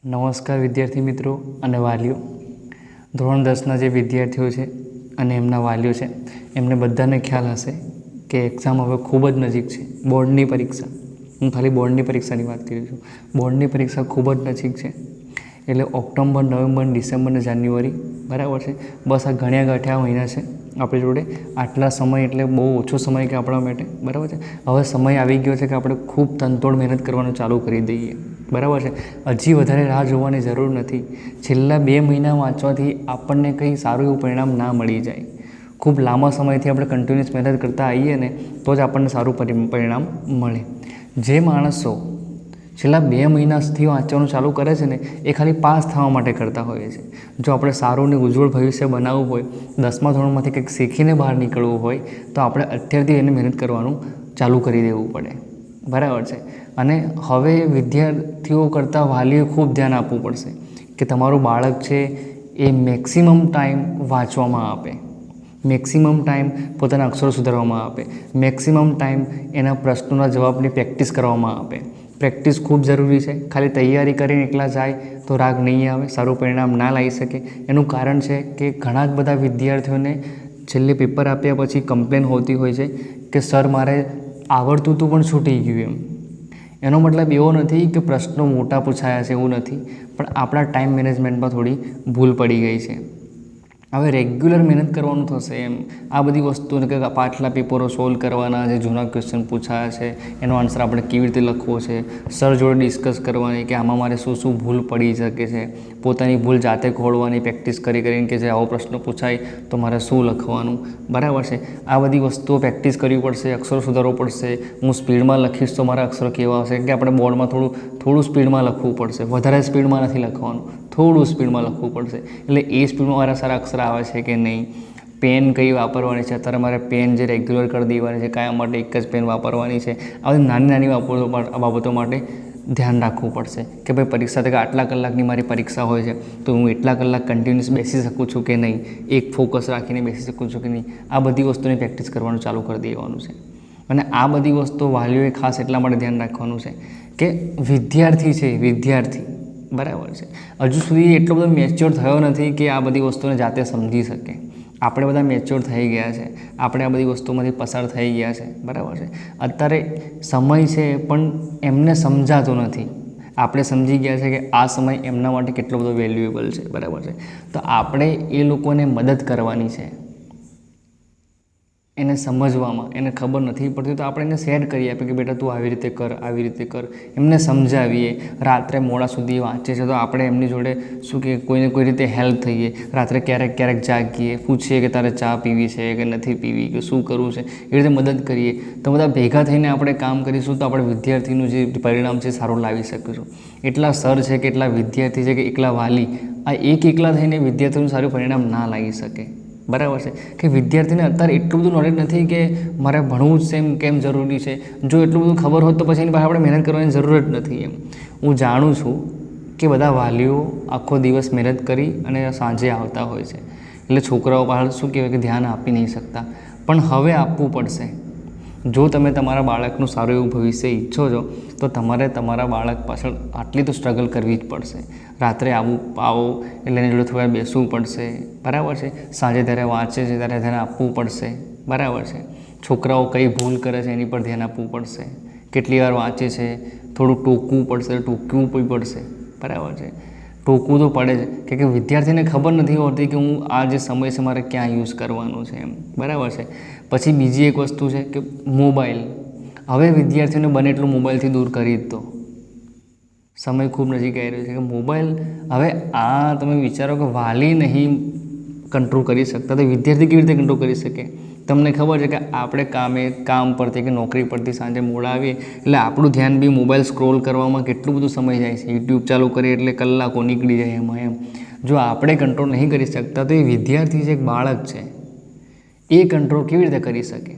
નમસ્કાર વિદ્યાર્થી મિત્રો અને વાલીઓ. ધોરણ 10ના જે વિદ્યાર્થીઓ છે અને એમના વાલીઓ છે એમને બધાને ખ્યાલ હશે કે એક્ઝામ હવે ખૂબ જ નજીક છે. બોર્ડની પરીક્ષા, હું ખાલી બોર્ડની પરીક્ષાની વાત કરી છું. બોર્ડની પરીક્ષા ખૂબ જ નજીક છે. એટલે ઓક્ટોબર, નવેમ્બર, ડિસેમ્બર અને જાન્યુઆરી, બરાબર છે. બસ આ ગણ્યા ગાંઠ્યા મહિના છે આપણી જોડે. આટલા સમય એટલે બહુ ઓછો સમય કે આપણા માટે, બરાબર છે. હવે સમય આવી ગયો છે કે આપણે ખૂબ તનતોડ મહેનત કરવાનું ચાલુ કરી દઈએ, બરાબર છે. હજી વધારે રાહ જોવાની જરૂર નથી. છેલ્લા 2 મહિના વાંચવાથી આપણને કંઈ સારું એવું પરિણામ ના મળી જાય. ખૂબ લાંબા સમયથી આપણે કન્ટિન્યુઅસ મહેનત કરતા આવીએ ને તો જ આપણને સારું પરિણામ મળે. જે માણસો છેલ્લા 2 મહિનાથી વાંચવાનું ચાલુ કરે છે ને એ ખાલી પાસ થવા માટે કરતા હોય છે. જો આપણે સારું ને ઉજ્જવળ ભવિષ્ય બનાવવું હોય, 10મા ધોરણમાંથી કંઈક શીખીને બહાર નીકળવું હોય તો આપણે અત્યારથી એને મહેનત કરવાનું ચાલુ કરી દેવું પડે, બરાબર છે. અને હવે વિદ્યાર્થીઓ કરતાં વાલીઓએ ખૂબ ધ્યાન આપવું પડશે કે તમારું બાળક છે એ મેક્સિમમ ટાઈમ વાંચવામાં આપે, મેક્સિમમ ટાઈમ પોતાના અક્ષરો સુધારવામાં આપે, મેક્સિમમ ટાઈમ એના પ્રશ્નોના જવાબની પ્રેક્ટિસ કરવામાં આપે. પ્રેક્ટિસ ખૂબ જરૂરી છે. ખાલી તૈયારી કરીને એકલા જાય તો રાગ નહીં આવે, સારું પરિણામ ના લાવી શકે. એનું કારણ છે કે ઘણા જ બધા વિદ્યાર્થીઓને છેલ્લે પેપર આપ્યા પછી કમ્પ્લેન હોતી હોય છે કે સર મારે આવડતું હતું પણ છૂટી ગયું એમ. એનો મતલબ એવો નથી કે પ્રશ્નો મોટા પૂછાયા છે, એવું નથી, પણ આપણા ટાઈમ મેનેજમેન્ટમાં થોડી ભૂલ પડી ગઈ છે. હવે રેગ્યુલર મહેનત કરવાનું થશે એમ. આ બધી વસ્તુને કે પાછલા પેપરો સોલ્વ કરવાના, જે જૂના ક્વેશ્ચન પૂછાયા છે એનો આન્સર આપણે કેવી રીતે લખવો છે, સર જોડે ડિસ્કસ કરવાની કે આમાં મારે શું શું ભૂલ પડી શકે છે, પોતાની ભૂલ જાતે ખોળવાની પ્રેક્ટિસ કરીને કે જે આવો પ્રશ્ન પૂછાય તો મારે શું લખવાનું, બરાબર છે. આ બધી વસ્તુઓ પ્રેક્ટિસ કરવી પડશે, અક્ષરો સુધારવો પડશે. હું સ્પીડમાં લખીશ તો મારા અક્ષરો કેવા હશે કે આપણે બોર્ડમાં થોડું સ્પીડમાં લખવું પડશે. વધારે સ્પીડમાં નથી લખવાનું, થોડું સ્પીડમાં લખવું પડશે. એટલે એ સ્પીડમાં મારા સારા અક્ષર આવે છે કે નહીં, પેન કઈ વાપરવાની છે, અત્યારે મારે પેન જે રેગ્યુલર કરી દેવાની છે, કયા માટે એક જ પેન વાપરવાની છે, આ બધી નાની નાની બાબતો માટે ધ્યાન રાખવું પડશે કે ભાઈ પરીક્ષા તરીકે આટલા કલાકની મારી પરીક્ષા હોય છે તો હું એટલા કલાક કન્ટિન્યુઅસ બેસી શકું છું કે નહીં, એક ફોકસ રાખીને બેસી શકું છું કે નહીં. આ બધી વસ્તુની પ્રેક્ટિસ કરવાનું ચાલુ કરી દેવાનું છે. અને આ બધી વસ્તુઓ વાલીઓએ ખાસ એટલા માટે ધ્યાન રાખવાનું છે કે વિદ્યાર્થી છે, વિદ્યાર્થી, બરાબર છે, હજુ સુધી એટલો બધો મેચ્યોર થયો નથી કે આ બધી વસ્તુને જાતે સમજી શકે. આપણે બધા મેચ્યોર થઈ ગયા છે, આપણે આ બધી વસ્તુમાંથી પસાર થઈ ગયા છે, બરાબર છે. અત્યારે સમય છે પણ એમને સમજાતો નથી. આપણે સમજી ગયા છે કે આ સમય એમના માટે કેટલો બધો વેલ્યુએબલ છે, બરાબર છે. તો આપણે એ લોકોને મદદ કરવાની છે. એને સમજવામાં એને ખબર નથી પડતી તો આપણે એને શેર કરી આપીએ કે બેટા તું આવી રીતે કર, આવી રીતે કર. એમને સમજાવીએ. રાત્રે મોડા સુધી વાંચે છે તો આપણે એમની જોડે શું કે કોઈને કોઈ રીતે હેલ્પ થઈએ. રાત્રે ક્યારેક જાગીએ, પૂછીએ કે તારે ચા પીવી છે કે નથી પીવી, કે શું કરવું છે, એ રીતે મદદ કરીએ. તો બધા ભેગા થઈને આપણે કામ કરીશું તો આપણે વિદ્યાર્થીનું જે પરિણામ છે સારું લાવી શકીશું. એટલા સર છે કે એટલા વિદ્યાર્થી છે કે એકલા વાલી આ એકલા થઈને વિદ્યાર્થીનું સારું પરિણામ ના લાવી શકે, બરાબર છે. કે વિદ્યાર્થીને અત્યારે એટલું બધું નોલેજ નથી કે મારે ભણવું જ છે કેમ જરૂરી છે. જો એટલું બધું ખબર હોત તો પછી એની પાસે આપણે મહેનત કરવાની જરૂર જ નથી એમ. હું જાણું છું કે બધા વાલીઓ આખો દિવસ મહેનત કરી અને સાંજે આવતા હોય છે એટલે છોકરાઓ પાછળ શું કહેવાય કે ધ્યાન આપી નહીં શકતા, પણ હવે આપવું પડશે. જો તમે તમારા બાળકનું સારું એવું ભવિષ્ય ઈચ્છો છો તો તમારે તમારા બાળક પાછળ આટલી તો સ્ટ્રગલ કરવી જ પડશે. રાત્રે આવો એટલે એની જોડે થોડા બેસવું પડશે, બરાબર છે. સાંજે ત્યારે વાંચે છે ત્યારે ધ્યાન આપવું પડશે, બરાબર છે. છોકરાઓ કઈ ભૂલ કરે છે એની પર ધ્યાન આપવું પડશે. કેટલી વાર વાંચે છે થોડું ટોકવું પડશે, ટોકવું પડશે, બરાબર છે. ટોકવું તો પડે જ કે વિદ્યાર્થીને ખબર નથી હોતી કે હું આ જે સમય છે મારે ક્યાં યુઝ કરવાનું છે એમ, બરાબર છે. પછી બીજી એક વસ્તુ છે કે મોબાઈલ. હવે વિદ્યાર્થીઓને બને એટલું મોબાઈલથી દૂર કરી જ દો. સમય ખૂબ નજીક આવી રહ્યો છે કે મોબાઈલ હવે આ તમે વિચારો કે વાલી નહીં કંટ્રોલ કરી શકતા તો વિદ્યાર્થી કેવી રીતે કંટ્રોલ કરી શકે. તમને ખબર છે કે આપણે કામ પરથી કે નોકરી પરથી સાંજે મોડા આવીએ એટલે આપણું ધ્યાન બી મોબાઈલ સ્ક્રોલ કરવામાં કેટલું બધું સમય જાય છે. યુટ્યુબ ચાલુ કરીએ એટલે કલાકો નીકળી જાય એમાં એમ. જો આપણે કંટ્રોલ નહીં કરી શકતા તો એ વિદ્યાર્થી છે, એક બાળક છે, એ કંટ્રોલ કેવી રીતે કરી શકે.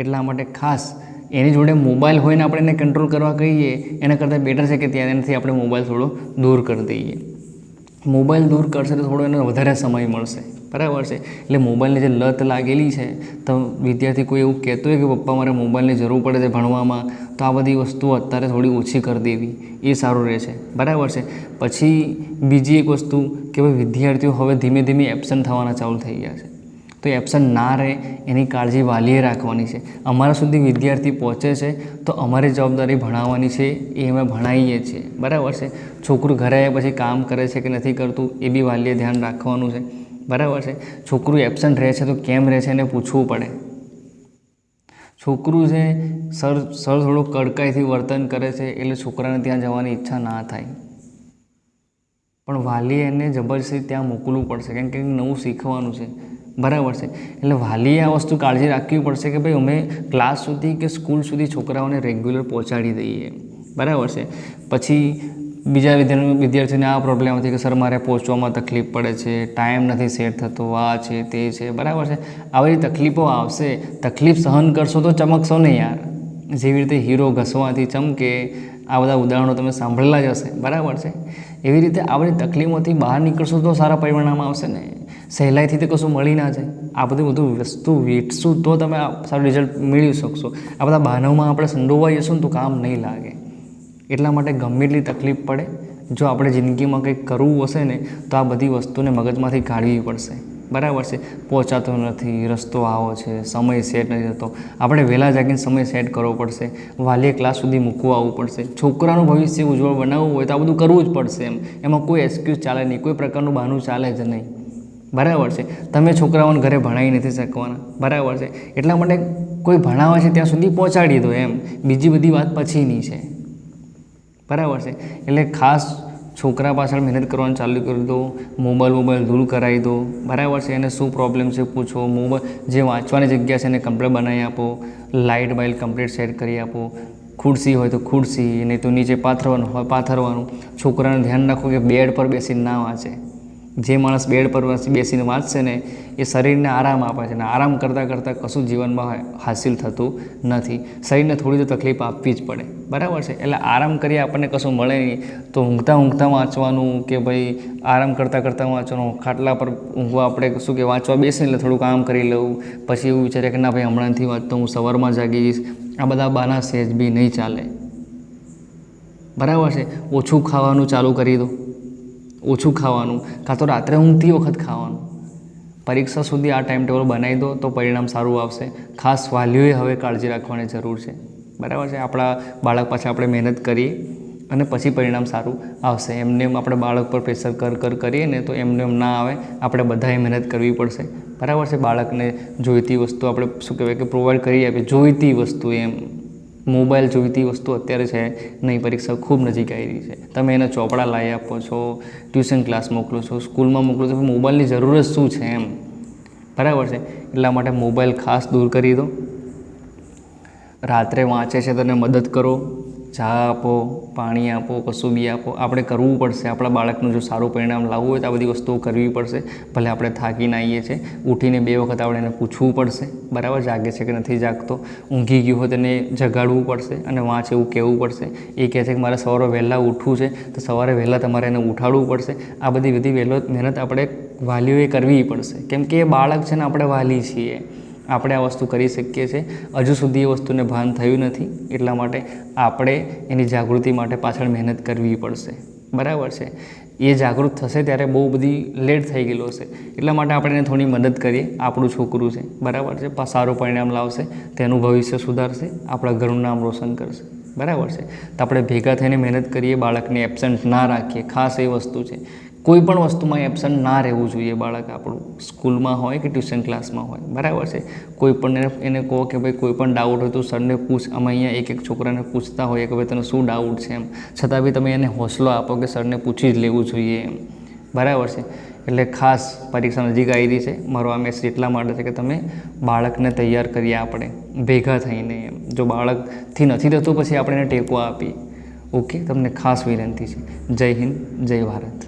એટલા માટે ખાસ એની જોડે મોબાઈલ હોય ને આપણે એને કંટ્રોલ કરવા કહીએ એના કરતાં બેટર છે કે ત્યાંથી આપણે મોબાઈલ થોડો દૂર કરી દઈએ. મોબાઈલ દૂર કરશે તો થોડો એને વધારે સમય મળશે, બરાબર છે. એટલે મોબાઈલની જે લત લાગેલી છે, તો વિદ્યાર્થી કોઈ એવું કહેતો હોય કે પપ્પા મારે મોબાઈલની જરૂર પડે છે ભણવામાં, તો આ બધી વસ્તુઓ અત્યારે થોડી ઓછી કરી દેવી એ સારું રહે છે. બરાબર છે. પછી બીજી એક વસ્તુ કે ભાઈ વિદ્યાર્થીઓ હવે ધીમે ધીમે એબસન્ટ થવાના ચાલુ થઈ ગયા છે, તો એબસન્ટ ના રહે એની કાળજી વાલીએ રાખવાની છે. અમારા સુધી વિદ્યાર્થી પહોંચે છે તો અમારી જવાબદારી ભણાવવાની છે, એ અમે ભણાવીએ છીએ. બરાબર છે. છોકરું ઘરે આવ્યા પછી કામ કરે છે કે નથી કરતું એ બી વાલીએ ધ્યાન રાખવાનું છે. બરાબર છે. છોકરું એબસન્ટ રહે છે તો કેમ રહે છે એને પૂછવું પડે. છોકરું છે સર થોડું કડકાઈથી વર્તન કરે છે એટલે છોકરાને ત્યાં જવાની ઈચ્છા ના થાય, પણ વાલીએ એને જબરજસ્તી ત્યાં મોકલવું પડશે, કેમ કે નવું શીખવાનું છે. બરાબર છે. એટલે વાલીએ આ વસ્તુ કાળજી રાખવી પડશે કે ભાઈ અમે ક્લાસ સુધી કે સ્કૂલ સુધી છોકરાઓને રેગ્યુલર પહોંચાડી દઈએ. બરાબર છે. પછી બીજા વિદ્યાર્થીઓને આ પ્રોબ્લેમ હતી કે સર મારે પહોંચવામાં તકલીફ પડે છે, ટાઈમ નથી સેટ થતો, આ છે તે છે. બરાબર છે. આવી તકલીફો આવશે, તકલીફ સહન કરશો તો ચમકશો નહીં યાર. જેવી રીતે હીરો ઘસવાથી ચમકે, આ બધા ઉદાહરણો તમે સાંભળેલા જ હશે. બરાબર છે. એવી રીતે આ બધી તકલીફોથી બહાર નીકળશો તો સારા પરિણામ આવશે ને. સહેલાઈથી તો કશું મળી ના જાય. આ બધું વસ્તુ વીટશું તો તમે સારું રિઝલ્ટ મેળવી શકશો. આ બધા બહાનાઓમાં આપણે સંડોવાઈ જશું ને તો કામ નહીં લાગે. એટલા માટે ગમે એટલી તકલીફ પડે, જો આપણે જિંદગીમાં કંઈક કરવું હશે ને તો આ બધી વસ્તુને મગજમાંથી કાઢવી પડશે. બરાબર છે. પહોંચાતો નથી, રસ્તો આવો છે, સમય સેટ નથી થતો, આપણે વહેલા જાગીને સમય સેટ કરવો પડશે, વાલીએ ક્લાસ સુધી મૂકવા આવવું પડશે. છોકરાનું ભવિષ્ય ઉજ્જવળ બનાવવું હોય તો આ બધું કરવું જ પડશે. એમાં કોઈ એક્સક્યુઝ ચાલે નહીં, કોઈ પ્રકારનું બહાનું ચાલે જ નહીં. બરાબર છે. તમે છોકરાઓને ઘરે ભણાવી નથી શકવાના. બરાબર છે. એટલા માટે કોઈ ભણાવે છે ત્યાં સુધી પહોંચાડી દો, બીજી બધી વાત પછીની છે. બરાબર છે. એટલે ખાસ છોકરા પાછળ મહેનત કરવાનું ચાલુ કરી દો. મોબાઈલ દૂર કરાવી દો. બરાબર છે. એને શું પ્રોબ્લેમ છે પૂછો. મોબાઈલ જે વાંચવાની જગ્યા છે એને કમ્પ્લીટ બનાવી આપો. લાઇટ બાઇટ કમ્પ્લીટ સેટ કરી આપો. ખુરશી હોય તો ખુરશી, નહીં તો નીચે પાથરવાનું હોય પાથરવાનું. છોકરાનું ધ્યાન રાખો કે બેડ પર બેસીને ના વાંચે. જે માણસ બેડ પર બેસીને વાંચશે ને એ શરીરને આરામ આપે છે, અને આરામ કરતાં કરતાં કશું જીવનમાં હાસિલ થતું નથી. શરીરને થોડી તો તકલીફ આપવી જ પડે. બરાબર છે. એટલે આરામ કરીએ આપણને કશું મળે નહીં, તો ઊંઘતા વાંચવાનું કે ભાઈ આરામ કરતાં વાંચવાનું. ખાટલા પર ઊંઘવા આપણે શું કે વાંચવા બેસીને એટલે થોડું કામ કરી લઉં, પછી એવું વિચારે કે ના ભાઈ હમણાંથી વાંચતો હું સવારમાં જાગીશ. આ બધા બાના સહેજ બી નહીં ચાલે. બરાબર છે. ઓછું ખાવાનું ચાલુ કરી દો. ઓછું ખાવાનું, કાં તો રાત્રે ઊંઘતી વખત ખાવાનું. પરીક્ષા સુધી આ ટાઈમ ટેબલ બનાવી દો તો પરિણામ સારું આવશે. ખાસ વાલીઓએ હવે કાળજી રાખવાની જરૂર છે. બરાબર છે. આપણા બાળક પાછળ આપણે મહેનત કરીએ અને પછી પરિણામ સારું આવશે. એમને આપણે બાળક પર પ્રેશર કરીએ ને તો એમને ના આવે. આપણે બધાએ મહેનત કરવી પડશે. બરાબર છે. બાળકને જોઈતી વસ્તુ આપણે શું કહેવાય કે પ્રોવાઈડ કરી આપીએ. જોઈતી વસ્તુ મોબાઈલ જોઈતી વસ્તુ અત્યારે છે નહીં. પરીક્ષા ખૂબ નજીક આવી રહી છે. તમે એને ચોપડા લાવી આપો છો, ટ્યુશન ક્લાસ મોકલો છો, સ્કૂલમાં મોકલો છો, મોબાઈલની જરૂર જ શું છે બરાબર છે. એટલા માટે મોબાઈલ ખાસ દૂર કરી દો. રાત્રે વાંચે છે તો એને મદદ કરો. ચા આપો, પાણી આપો, કશું બી આપો. આપણે કરવું પડશે. આપણા બાળકનું જો સારું પરિણામ લાવવું હોય તો આ બધી વસ્તુઓ કરવી પડશે. ભલે આપણે થાકીને આવીએ છીએ, ઉઠીને 2 વખત આપણે એને પૂછવું પડશે. બરાબર, જાગે છે કે નથી જાગતો. ઊંઘી ગયું હોય તેને જગાડવું પડશે અને વાંચ એવું કહેવું પડશે. એ કહે છે કે મારે સવારે વહેલા ઉઠવું છે તો સવારે વહેલા તમારે એને ઉઠાડવું પડશે. આ બધી મહેનત આપણે વાલીઓએ કરવી પડશે, કેમ કે એ બાળક છે ને આપણે વાલી છીએ. આપણે આ વસ્તુ કરી શકીએ છીએ. હજુ સુધી એ વસ્તુને ભાન થયું નથી. એટલા માટે આપણે એની જાગૃતિ માટે પાછળ મહેનત કરવી પડશે. બરાબર છે. એ જાગૃત થશે ત્યારે બહુ બધી લેટ થઈ ગયેલો હશે. એટલા માટે આપણે એને થોડી મદદ કરીએ. આપણું છોકરું છે, બરાબર છે, સારું પરિણામ લાવશે, તેનું ભવિષ્ય સુધારશે, આપણા ઘરનું નામ રોશન કરશે. બરાબર છે. તો આપણે ભેગા થઈને મહેનત કરીએ. બાળકને એબસન્ટ ના રાખીએ. ખાસ એ વસ્તુ છે. કોઈ પણ વસ્તુમાં એબસન્ટ ના રહેવું જોઈએ બાળક આપણું, સ્કૂલમાં હોય કે ટ્યુશન ક્લાસમાં હોય. બરાબર છે. કોઈ પણ એને કહો કે ભાઈ કોઈ પણ ડાઉટ હોય તો સરને પૂછ. અમે અહીંયા એક છોકરાને પૂછતા હોઈએ કે ભાઈ તને શું ડાઉટ છે છતાં બી તમે એને હોંસલો આપો કે સરને પૂછી જ લેવું જોઈએ બરાબર છે. એટલે ખાસ પરીક્ષા નજીક આવી રહી છે. મારો આ મેસેજ એટલા માટે છે કે તમે બાળકને તૈયાર કરીએ આપણે ભેગા થઈને. જો બાળકથી નથી થતું પછી આપણે એને ટેકો આપીએ. ઓકે, તમને ખાસ વિનંતી છે. જય હિન્દ, જય ભારત.